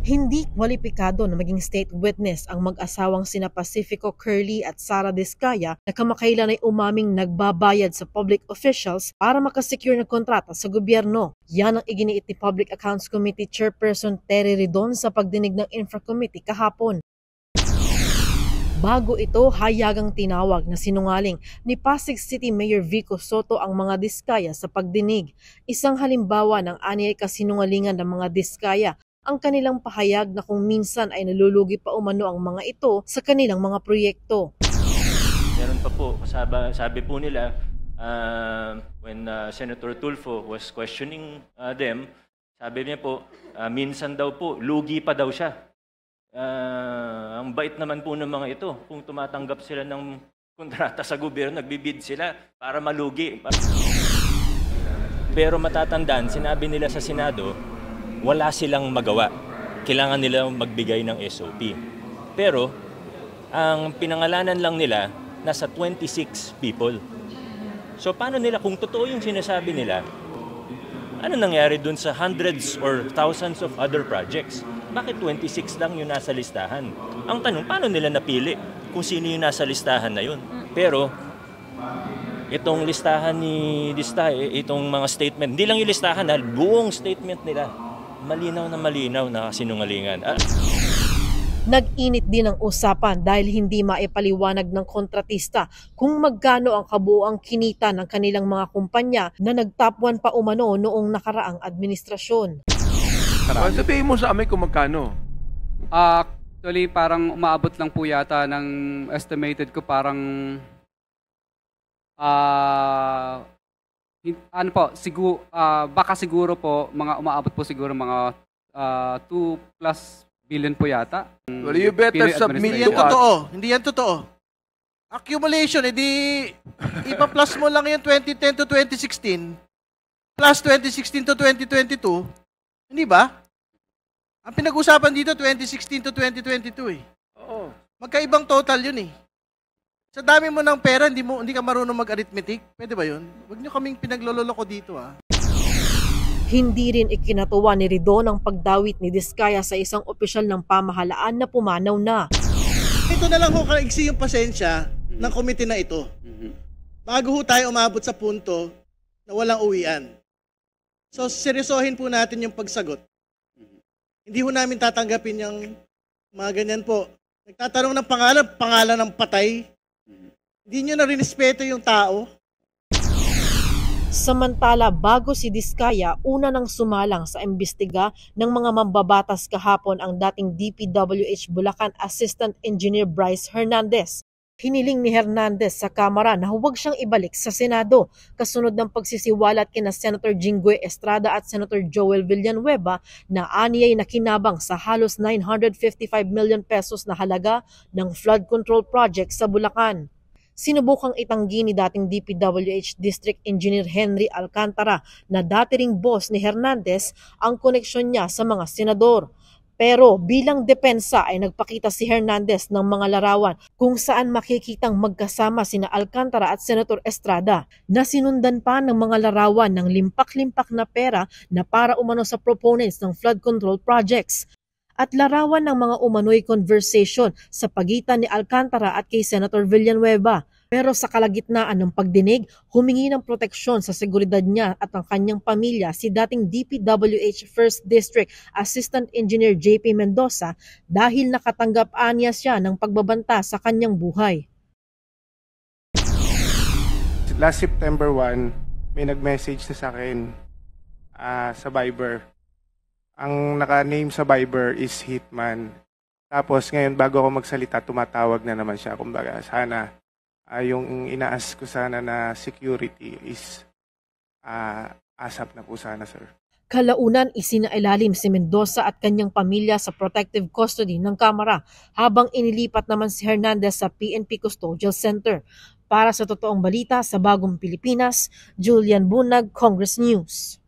Hindi kwalipikado na maging state witness ang mag-asawang sina Pacifico Curly at Sara Diskaya na kamakailan ay umaming nagbabayad sa public officials para makasecure ng kontrata sa gobyerno. Yan ang iginiit ni Public Accounts Committee Chairperson Terry Ridon sa pagdinig ng Infra Committee kahapon. Bago ito, hayagang tinawag na sinungaling ni Pasig City Mayor Vico Soto ang mga Diskaya sa pagdinig. Isang halimbawa ng anyay kasinungalingan ng mga Diskaya ang kanilang pahayag na kung minsan ay nalulugi pa umano ang mga ito sa kanilang mga proyekto. Meron pa po, sabi po nila, when Senator Tulfo was questioning them, sabi niya po, minsan daw po, lugi pa daw siya. Ang bait naman po ng mga ito, kung tumatanggap sila ng kontrata sa gobyerno, nagbibid sila para malugi. Pero matatandaan, sinabi nila sa Senado, wala silang magawa. Kailangan nila magbigay ng SOP. Pero, ang pinangalanan lang nila, nasa 26 people. So, paano nila, kung totoo yung sinasabi nila, ano nangyari dun sa hundreds or thousands of other projects? Bakit 26 lang yung nasa listahan? Ang tanong, paano nila napili kung sino yung nasa listahan na yun? Pero, itong listahan ni Diskaya, itong mga statement, hindi lang yung listahan, buong statement nila, malinaw na sinungalingan. Nag-init din ang usapan dahil hindi maipaliwanag ng kontratista kung magkano ang kabuuang kinita ng kanilang mga kumpanya na nag-top 1 pa umano noong nakaraang administrasyon. Sabihin mo sa amin kung magkano. Actually, parang umaabot lang po yata ng estimated ko parang baka siguro po mga umaabot po siguro mga 2+ billion po yata. Well, you better submit. Hindi yan totoo. Accumulation, ipa-plus mo lang yung 2010 to 2016 plus 2016 to 2022. Hindi ba? Ang pinag-usapan dito 2016 to 2022 eh. Oo. Magkaibang total yun eh. Sa dami mo ng pera, hindi ka marunong mag-arithmetic. Pwede ba yun? Huwag niyo kaming pinagloloko dito ah. Hindi rin ikinatuwa ni Ridon ang pagdawit ni Diskaya sa isang opisyal ng pamahalaan na pumanaw na. Ito na lang ho kaigsi yung pasensya ng komite na ito. Bago ho tayo umabot sa punto na walang uwian. So seryosohin po natin yung pagsagot. Hindi ho namin tatanggapin yung mga ganyan po. Nagtatanong ng pangalan ng patay. Hindi nyo na rinespeto yung tao. Samantala, bago si Diskaya, una nang sumalang sa imbestiga ng mga mambabatas kahapon ang dating DPWH Bulacan Assistant Engineer Bryce Hernandez. Hiniling ni Hernandez sa Kamara na huwag siyang ibalik sa Senado kasunod ng pagsisiwalat kina Senator Jinggoy Estrada at Senator Joel Villanueva na aniyay nakinabang sa halos 955 million pesos na halaga ng flood control project sa Bulacan. Sinubukang itanggi ni dating DPWH District Engineer Henry Alcantara na dati ring boss ni Hernandez ang koneksyon niya sa mga senador. Pero bilang depensa ay nagpakita si Hernandez ng mga larawan kung saan makikitang magkasama sina Alcantara at Senator Estrada na sinundan pa ng mga larawan ng limpak-limpak na pera na para umano sa proponents ng flood control projects. At larawan ng mga umano'y conversation sa pagitan ni Alcantara at kay Senator Villanueva. Pero sa kalagitnaan ng pagdinig, humingi ng proteksyon sa seguridad niya at ang kanyang pamilya si dating DPWH 1st District Assistant Engineer JP Mendoza dahil nakatanggap aniya siya ng pagbabanta sa kanyang buhay. Last September 1, may nag-message sa akin sa Viber. Ang naka-name sa Viber is Hitman. Tapos ngayon bago ako magsalita, tumatawag na naman siya. Kumbaga sana yung ina-ask ko sana na security is ASAP na po sana, sir. Kalaunan isinailalim si Mendoza at kanyang pamilya sa protective custody ng Kamara habang inilipat naman si Hernandez sa PNP Custodial Center. Para sa totoong balita sa Bagong Pilipinas, Julian Bunag, Congress News.